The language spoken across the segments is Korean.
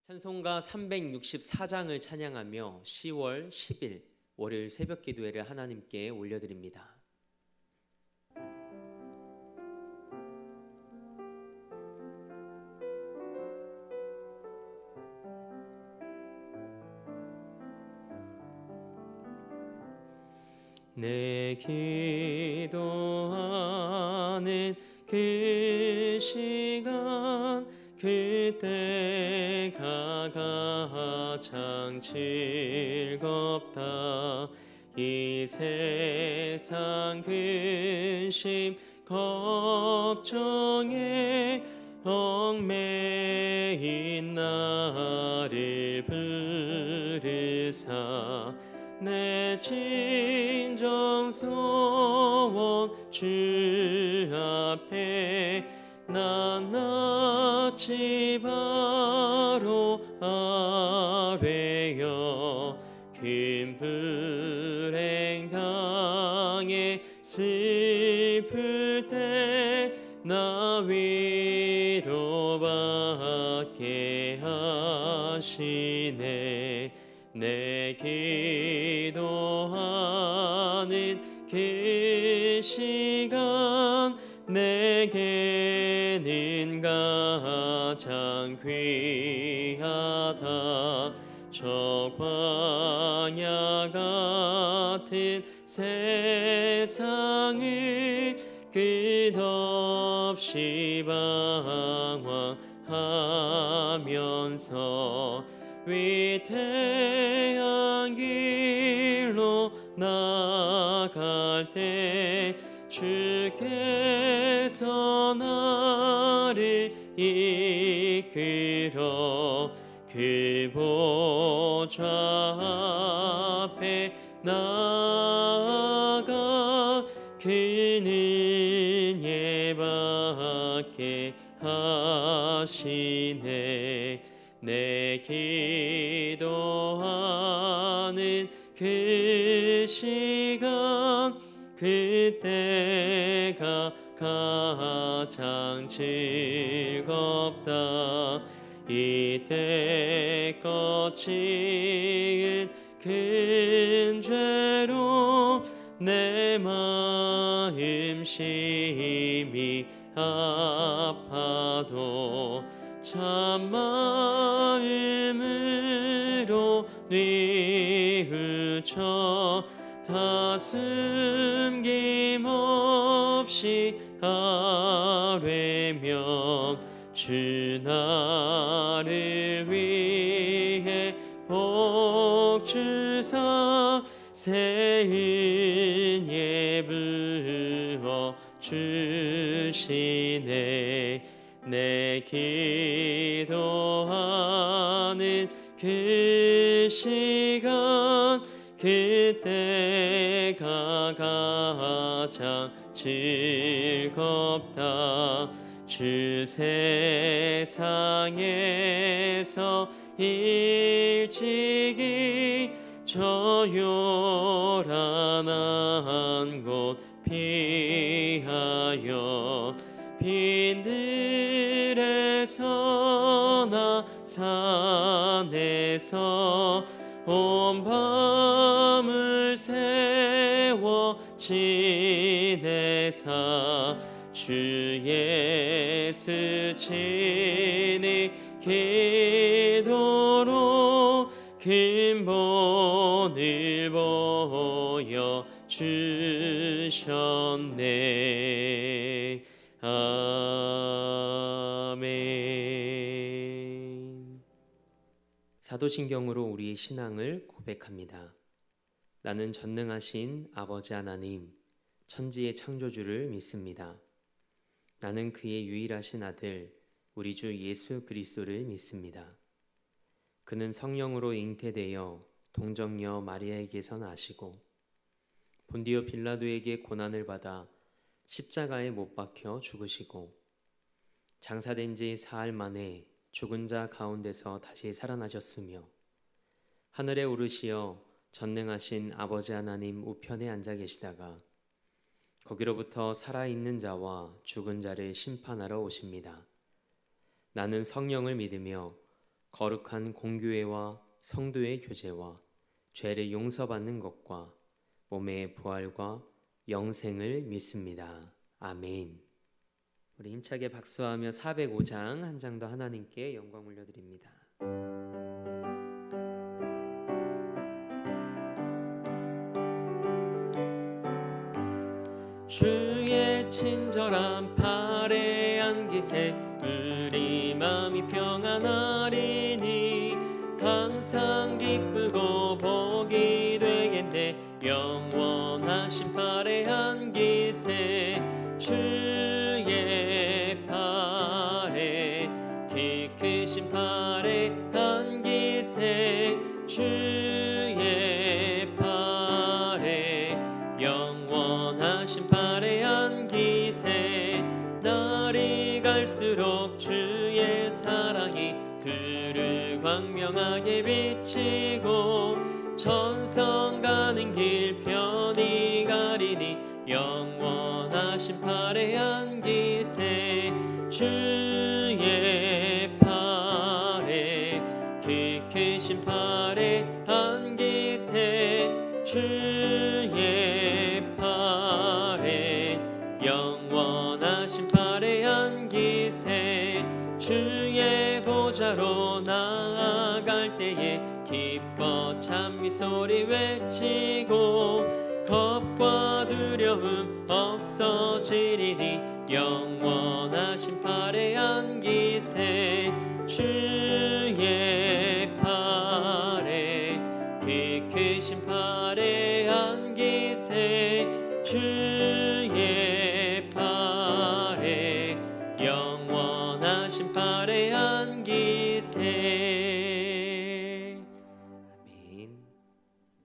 찬송가 364장을 찬양하며 10월 10일 월요일 새벽 기도회를 하나님께 올려드립니다. 내 기도하는 그 시간 그때가 가장 즐겁다. 이 세상 근심 걱정에 얽매인 나를 부르사 내 진정 소원 주 앞에 낱낱이 바로 아뢰어 큰 불행 당해 슬플 때 나 위로받게 하시네. 내 기도하는 그 시간 내게는 가장 귀하다. 저 광야 같은 세상을 끝없이 방황하면서 위태한 길로 나갈 때 주께서 나를 이끌어 그 보좌 앞에 나아가 그 은혜 받게 하시네. 내 기도하는 그 시간 그때가 가장 즐겁다. 이때껏 지은 큰 죄로 내 마음 심히 아파도 참 마음으로 뉘우쳐 다 숨김없이 아뢰며 주 나를 위해 복 주사 새 은혜 부어 주시네. 내 기도하는 그 시간 그때가 가장 즐겁다. 주 세상에서 일찍이 저 요란한 곳 피하여 빈들에서나 산에서 온 밤을 새워 지내사 주 예수 친히 기도로 큰 본을 보여 주셨네. 아멘. 사도신경으로 우리의 신앙을 고백합니다. 나는 전능하신 아버지 하나님, 천지의 창조주를 믿습니다. 나는 그의 유일하신 아들, 우리 주 예수 그리스도를 믿습니다. 그는 성령으로 잉태되어 동정녀 마리아에게서 나시고 본디오 빌라도에게 고난을 받아 십자가에 못 박혀 죽으시고 장사된 지 사흘 만에 죽은 자 가운데서 다시 살아나셨으며 하늘에 오르시어 전능하신 아버지 하나님 우편에 앉아 계시다가 거기로부터 살아있는 자와 죽은 자를 심판하러 오십니다. 나는 성령을 믿으며 거룩한 공교회와 성도의 교제와 죄를 용서받는 것과 몸의 부활과 영생을 믿습니다. 아멘. 우리 힘차게 박수하며 405장 한 장 더 하나님께 영광 올려드립니다. 주의 친절한 팔에 안기세 우리 마음이 평안하리니 항상 기쁘고 복이 되겠네 영원하신 팔에 안기세 주의 팔에 키 크신 팔에 안기세 주의 팔에 영원하신 팔에 안기세 날이 갈수록 주의 사랑이 두루 광명하게 비치고 천성 가는 길 편히 가리니 영원하신 팔에 안기세 주의 팔에 키 크신 팔에 안기세 주의 팔에 영원하신 팔에 안기세 주의 보좌로 나아갈 때에 기뻐 찬미 소리 외치고 겁과 두려움 없어지리니 영원하신 팔에 안기세 주의 팔에 키 크신 팔에 안기세 주의 팔에 영원하신 팔에 안기세. 아멘.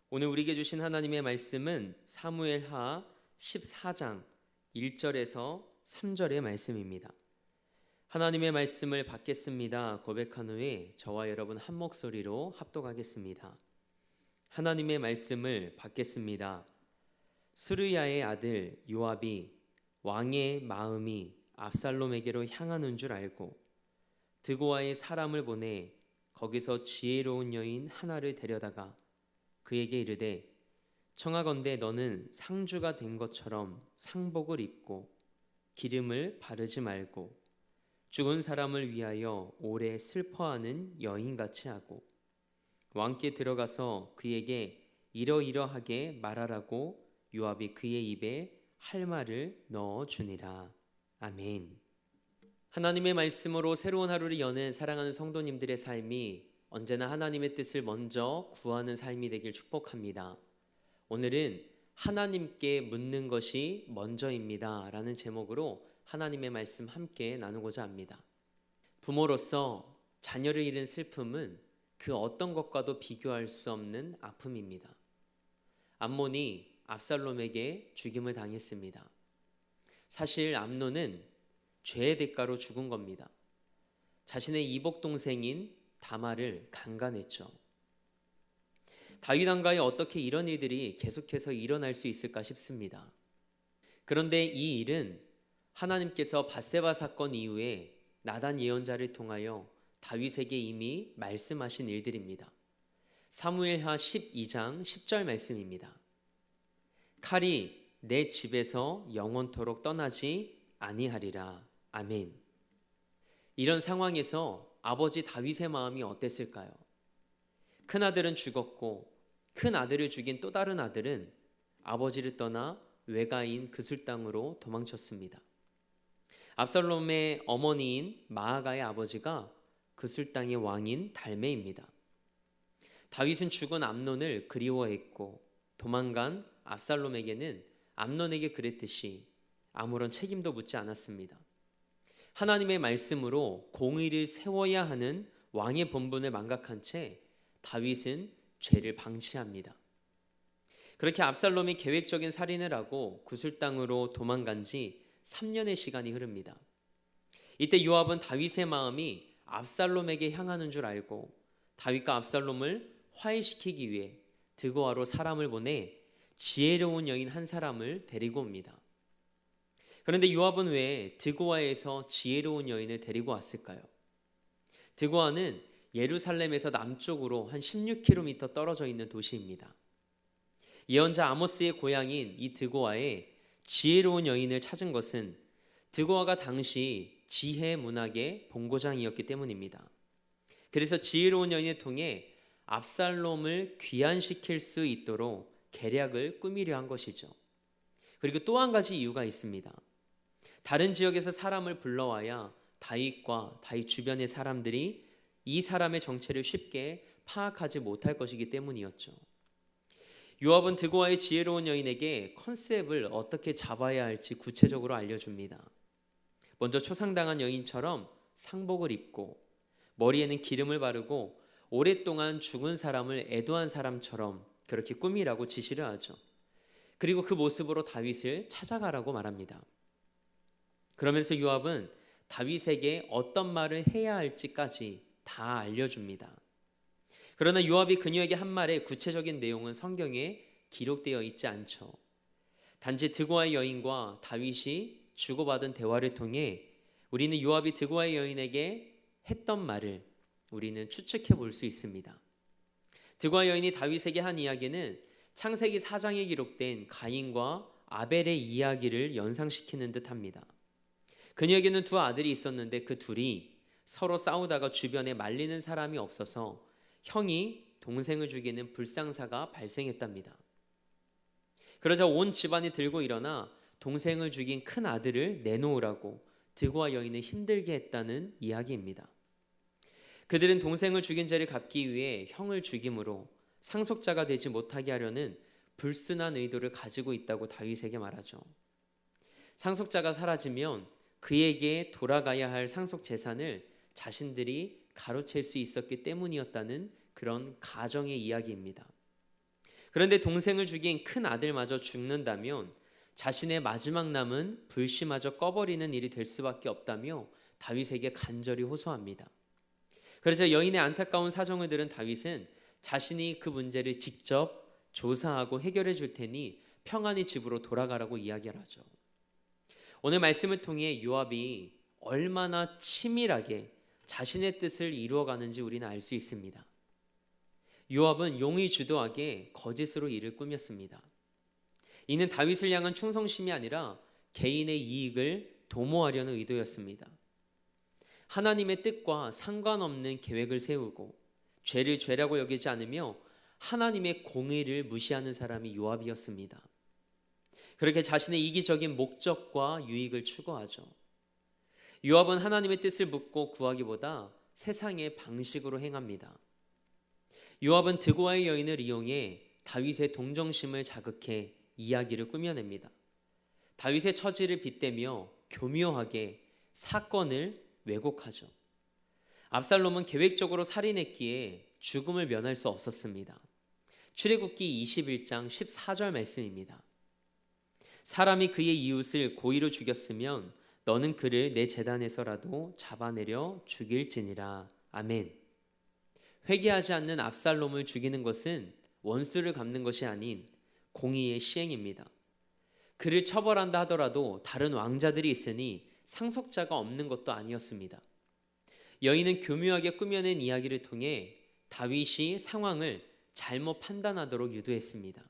오늘 우리에게 주신 하나님의 말씀은 사무엘하 14장 1절에서 3절의 말씀입니다. 하나님의 말씀을 받겠습니다 고백한 후에 저와 여러분 한 목소리로 합독하겠습니다. 하나님의 말씀을 받겠습니다. 스루야의 아들 요압이 왕의 마음이 압살롬에게로 향하는 줄 알고 드고아의 사람을 보내 거기서 지혜로운 여인 하나를 데려다가 그에게 이르되 청하건대 너는 상주가 된 것처럼 상복을 입고 기름을 바르지 말고 죽은 사람을 위하여 오래 슬퍼하는 여인같이 하고 왕께 들어가서 그에게 이러이러하게 말하라고 요압이 그의 입에 할 말을 넣어주니라. 아멘. 하나님의 말씀으로 새로운 하루를 여는 사랑하는 성도님들의 삶이 언제나 하나님의 뜻을 먼저 구하는 삶이 되길 축복합니다. 오늘은 하나님께 묻는 것이 먼저입니다 라는 제목으로 하나님의 말씀 함께 나누고자 합니다. 부모로서 자녀를 잃은 슬픔은 그 어떤 것과도 비교할 수 없는 아픔입니다. 암논이 압살롬에게 죽임을 당했습니다. 사실 암논은 죄의 대가로 죽은 겁니다. 자신의 이복 동생인 다말을 강간했죠. 다윗 왕가에 어떻게 이런 일들이 계속해서 일어날 수 있을까 싶습니다. 그런데 이 일은 하나님께서 밧세바 사건 이후에 나단 예언자를 통하여 다윗에게 이미 말씀하신 일들입니다. 사무엘하 12장 10절 말씀입니다. 칼이 내 집에서 영원토록 떠나지 아니하리라. 아멘. 이런 상황에서 아버지 다윗의 마음이 어땠을까요? 큰아들은 죽었고 큰 아들을 죽인 또 다른 아들은 아버지를 떠나 외가인 그술 땅으로 도망쳤습니다. 압살롬의 어머니인 마아가의 아버지가 그술 땅의 왕인 달메입니다. 다윗은 죽은 암논을 그리워했고 도망간 압살롬에게는 암논에게 그랬듯이 아무런 책임도 묻지 않았습니다. 하나님의 말씀으로 공의를 세워야 하는 왕의 본분을 망각한 채 다윗은 죄를 방치합니다. 그렇게 압살롬이 계획적인 살인을 하고 구슬 땅으로 도망간 지 3년의 시간이 흐릅니다. 이때 요압은 다윗의 마음이 압살롬에게 향하는 줄 알고 다윗과 압살롬을 화해시키기 위해 드고아로 사람을 보내 지혜로운 여인 한 사람을 데리고 옵니다. 그런데 요압은 왜 드고아에서 지혜로운 여인을 데리고 왔을까요? 드고아는 예루살렘에서 남쪽으로 한 16km 떨어져 있는 도시입니다. 예언자 아모스의 고향인 이 드고아에 지혜로운 여인을 찾은 것은 드고아가 당시 지혜 문학의 본고장이었기 때문입니다. 그래서 지혜로운 여인을 통해 압살롬을 귀환시킬 수 있도록 계략을 꾸미려 한 것이죠. 그리고 또 한 가지 이유가 있습니다. 다른 지역에서 사람을 불러와야 다윗과 다윗 주변의 사람들이 이 사람의 정체를 쉽게 파악하지 못할 것이기 때문이었죠. 요압은 드고아의 지혜로운 여인에게 컨셉을 어떻게 잡아야 할지 구체적으로 알려줍니다. 먼저 초상당한 여인처럼 상복을 입고 머리에는 기름을 바르고 오랫동안 죽은 사람을 애도한 사람처럼 그렇게 꾸미라고 지시를 하죠. 그리고 그 모습으로 다윗을 찾아가라고 말합니다. 그러면서 요압은 다윗에게 어떤 말을 해야 할지까지 다 알려줍니다. 그러나 요압이 그녀에게 한 말의 구체적인 내용은 성경에 기록되어 있지 않죠. 단지 드고아의 여인과 다윗이 주고받은 대화를 통해 우리는 요압이 드고아의 여인에게 했던 말을 우리는 추측해 볼 수 있습니다. 드고아 여인이 다윗에게 한 이야기는 창세기 4장에 기록된 가인과 아벨의 이야기를 연상시키는 듯합니다. 그녀에게는 두 아들이 있었는데 그 둘이 서로 싸우다가 주변에 말리는 사람이 없어서 형이 동생을 죽이는 불상사가 발생했답니다. 그러자 온 집안이 들고 일어나 동생을 죽인 큰 아들을 내놓으라고 드고아 여인을 힘들게 했다는 이야기입니다. 그들은 동생을 죽인 죄를 갚기 위해 형을 죽임으로 상속자가 되지 못하게 하려는 불순한 의도를 가지고 있다고 다윗에게 말하죠. 상속자가 사라지면 그에게 돌아가야 할 상속 재산을 자신들이 가로챌 수 있었기 때문이었다는 그런 가정의 이야기입니다. 그런데 동생을 죽인 큰 아들마저 죽는다면 자신의 마지막 남은 불씨마저 꺼버리는 일이 될 수밖에 없다며 다윗에게 간절히 호소합니다. 그래서 여인의 안타까운 사정을 들은 다윗은 자신이 그 문제를 직접 조사하고 해결해 줄 테니 평안히 집으로 돌아가라고 이야기를 하죠. 오늘 말씀을 통해 요압이 얼마나 치밀하게 자신의 뜻을 이루어가는지 우리는 알 수 있습니다. 요압은 용의 주도하게 거짓으로 일을 꾸몄습니다. 이는 다윗을 향한 충성심이 아니라 개인의 이익을 도모하려는 의도였습니다. 하나님의 뜻과 상관없는 계획을 세우고 죄를 죄라고 여기지 않으며 하나님의 공의를 무시하는 사람이 요압이었습니다. 그렇게 자신의 이기적인 목적과 유익을 추구하죠. 요압은 하나님의 뜻을 묻고 구하기보다 세상의 방식으로 행합니다. 요압은 드고아의 여인을 이용해 다윗의 동정심을 자극해 이야기를 꾸며냅니다. 다윗의 처지를 빗대며 교묘하게 사건을 왜곡하죠. 압살롬은 계획적으로 살인했기에 죽음을 면할 수 없었습니다. 출애굽기 21장 14절 말씀입니다. 사람이 그의 이웃을 고의로 죽였으면 너는 그를 내 제단에서라도 잡아내려 죽일지니라. 아멘. 회개하지 않는 압살롬을 죽이는 것은 원수를 갚는 것이 아닌 공의의 시행입니다. 그를 처벌한다 하더라도 다른 왕자들이 있으니 상속자가 없는 것도 아니었습니다. 여인은 교묘하게 꾸며낸 이야기를 통해 다윗이 상황을 잘못 판단하도록 유도했습니다.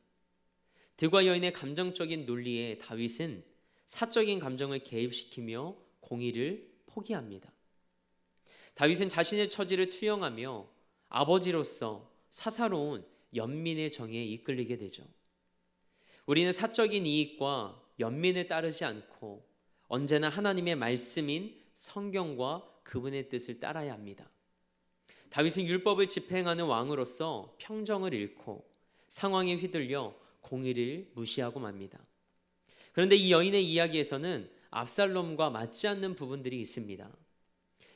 드고아 여인의 감정적인 논리에 다윗은 사적인 감정을 개입시키며 공의를 포기합니다. 다윗은 자신의 처지를 투영하며 아버지로서 사사로운 연민의 정에 이끌리게 되죠. 우리는 사적인 이익과 연민을 따르지 않고 언제나 하나님의 말씀인 성경과 그분의 뜻을 따라야 합니다. 다윗은 율법을 집행하는 왕으로서 평정을 잃고 상황에 휘둘려 공의를 무시하고 맙니다. 그런데 이 여인의 이야기에서는 압살롬과 맞지 않는 부분들이 있습니다.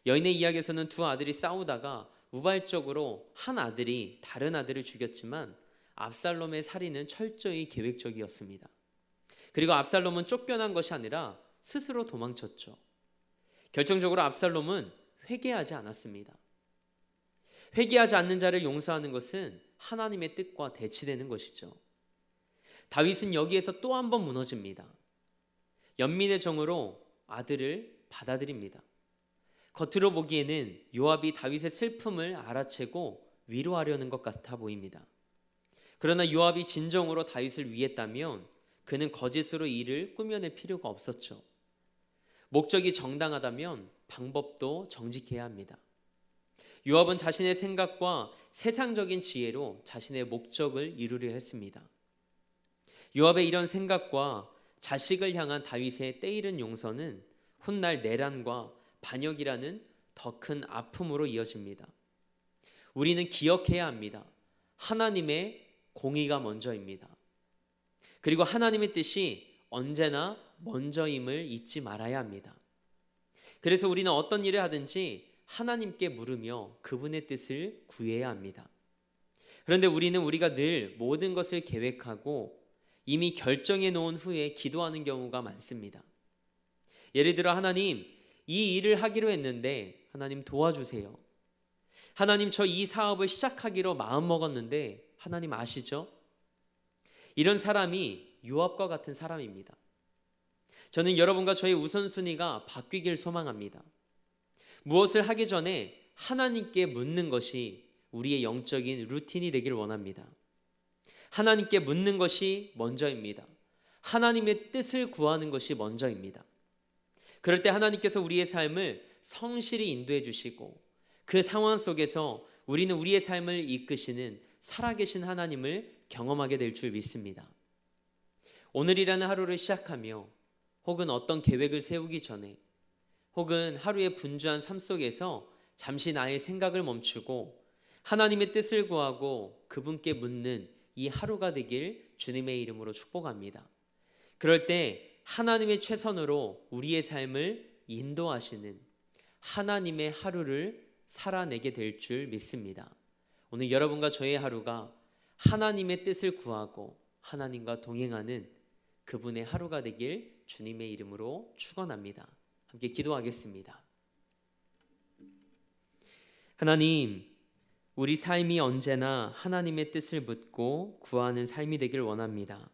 여인의 이야기에서는 두 아들이 싸우다가 우발적으로 한 아들이 다른 아들을 죽였지만 압살롬의 살인은 철저히 계획적이었습니다. 그리고 압살롬은 쫓겨난 것이 아니라 스스로 도망쳤죠. 결정적으로 압살롬은 회개하지 않았습니다. 회개하지 않는 자를 용서하는 것은 하나님의 뜻과 대치되는 것이죠. 다윗은 여기에서 또 한 번 무너집니다. 연민의 정으로 아들을 받아들입니다. 겉으로 보기에는 요압이 다윗의 슬픔을 알아채고 위로하려는 것 같아 보입니다. 그러나 요압이 진정으로 다윗을 위했다면 그는 거짓으로 일을 꾸며낼 필요가 없었죠. 목적이 정당하다면 방법도 정직해야 합니다. 요압은 자신의 생각과 세상적인 지혜로 자신의 목적을 이루려 했습니다. 요압의 이런 생각과 자식을 향한 다윗의 때이른 용서는 훗날 내란과 반역이라는 더 큰 아픔으로 이어집니다. 우리는 기억해야 합니다. 하나님의 공의가 먼저입니다. 그리고 하나님의 뜻이 언제나 먼저임을 잊지 말아야 합니다. 그래서 우리는 어떤 일을 하든지 하나님께 물으며 그분의 뜻을 구해야 합니다. 그런데 우리는 우리가 늘 모든 것을 계획하고 이미 결정해 놓은 후에 기도하는 경우가 많습니다. 예를 들어 하나님, 이 일을 하기로 했는데 하나님 도와주세요. 하나님, 저 이 사업을 시작하기로 마음먹었는데 하나님 아시죠? 이런 사람이 요압과 같은 사람입니다. 저는 여러분과 저의 우선순위가 바뀌길 소망합니다. 무엇을 하기 전에 하나님께 묻는 것이 우리의 영적인 루틴이 되길 원합니다. 하나님께 묻는 것이 먼저입니다. 하나님의 뜻을 구하는 것이 먼저입니다. 그럴 때 하나님께서 우리의 삶을 성실히 인도해 주시고 그 상황 속에서 우리는 우리의 삶을 이끄시는 살아계신 하나님을 경험하게 될 줄 믿습니다. 오늘이라는 하루를 시작하며 혹은 어떤 계획을 세우기 전에 혹은 하루의 분주한 삶 속에서 잠시 나의 생각을 멈추고 하나님의 뜻을 구하고 그분께 묻는 이 하루가 되길 주님의 이름으로 축복합니다. 그럴 때 하나님의 최선으로 우리의 삶을 인도하시는 하나님의 하루를 살아내게 될 줄 믿습니다. 오늘 여러분과 저의 하루가 하나님의 뜻을 구하고 하나님과 동행하는 그분의 하루가 되길 주님의 이름으로 축원합니다. 함께 기도하겠습니다. 하나님, 우리 삶이 언제나 하나님의 뜻을 묻고 구하는 삶이 되길 원합니다.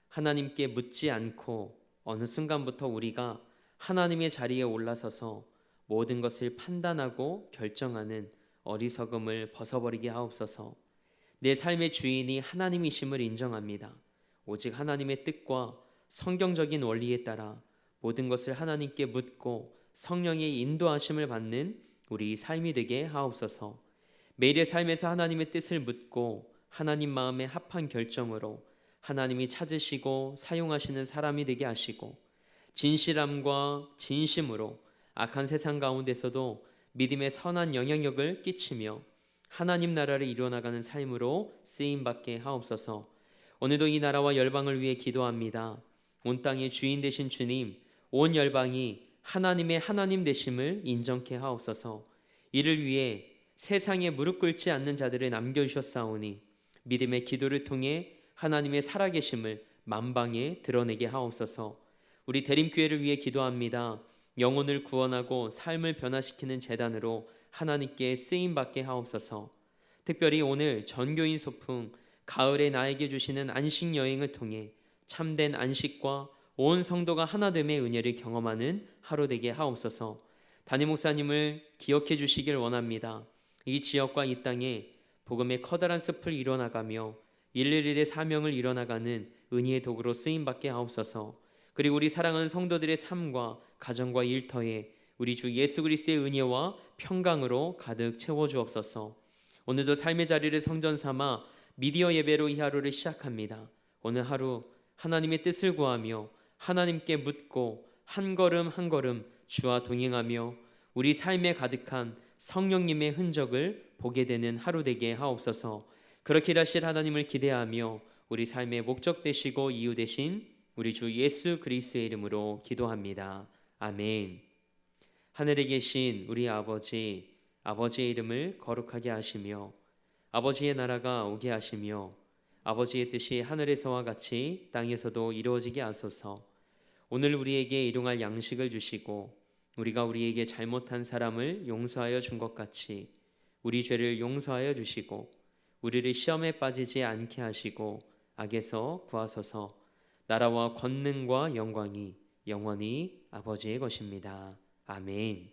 하나님께 묻지 않고 어느 순간부터 우리가 하나님의 자리에 올라서서 모든 것을 판단하고 결정하는 어리석음을 벗어버리게 하옵소서. 내 삶의 주인이 하나님이심을 인정합니다. 오직 하나님의 뜻과 성경적인 원리에 따라 모든 것을 하나님께 묻고 성령의 인도하심을 받는 우리 삶이 되게 하옵소서. 매일의 삶에서 하나님의 뜻을 묻고 하나님 마음에 합한 결정으로 하나님이 찾으시고 사용하시는 사람이 되게 하시고 진실함과 진심으로 악한 세상 가운데서도 믿음의 선한 영향력을 끼치며 하나님 나라를 이루어나가는 삶으로 쓰임받게 하옵소서. 오늘도 이 나라와 열방을 위해 기도합니다. 온 땅의 주인 되신 주님, 온 열방이 하나님의 하나님 되심을 인정케 하옵소서. 이를 위해 세상에 무릎 꿇지 않는 자들을 남겨주셨사오니 믿음의 기도를 통해 하나님의 살아계심을 만방에 드러내게 하옵소서. 우리 대림교회를 위해 기도합니다. 영혼을 구원하고 삶을 변화시키는 재단으로 하나님께 쓰임받게 하옵소서. 특별히 오늘 전교인 소풍 가을에 나에게 주시는 안식 여행을 통해 참된 안식과 온 성도가 하나됨의 은혜를 경험하는 하루 되게 하옵소서. 담임 목사님을 기억해 주시길 원합니다. 이 지역과 이 땅에 복음의 커다란 숲을 이뤄나가며 111의 사명을 이뤄나가는 은혜의 도구로 쓰임받게 하옵소서. 그리고 우리 사랑하는 성도들의 삶과 가정과 일터에 우리 주 예수 그리스도의 은혜와 평강으로 가득 채워주옵소서. 오늘도 삶의 자리를 성전 삼아 미디어 예배로 이 하루를 시작합니다. 오늘 하루 하나님의 뜻을 구하며 하나님께 묻고 한 걸음 한 걸음 주와 동행하며 우리 삶에 가득한 성령님의 흔적을 보게 되는 하루 되게 하옵소서. 그렇게 일하실 하나님을 기대하며 우리 삶의 목적 되시고 이유 되신 우리 주 예수 그리스도의 이름으로 기도합니다. 아멘. 하늘에 계신 우리 아버지, 아버지의 이름을 거룩하게 하시며 아버지의 나라가 오게 하시며 아버지의 뜻이 하늘에서와 같이 땅에서도 이루어지게 하소서. 오늘 우리에게 일용할 양식을 주시고 우리가 우리에게 잘못한 사람을 용서하여 준 것 같이 우리 죄를 용서하여 주시고 우리를 시험에 빠지지 않게 하시고 악에서 구하소서. 나라와 권능과 영광이 영원히 아버지의 것입니다. 아멘.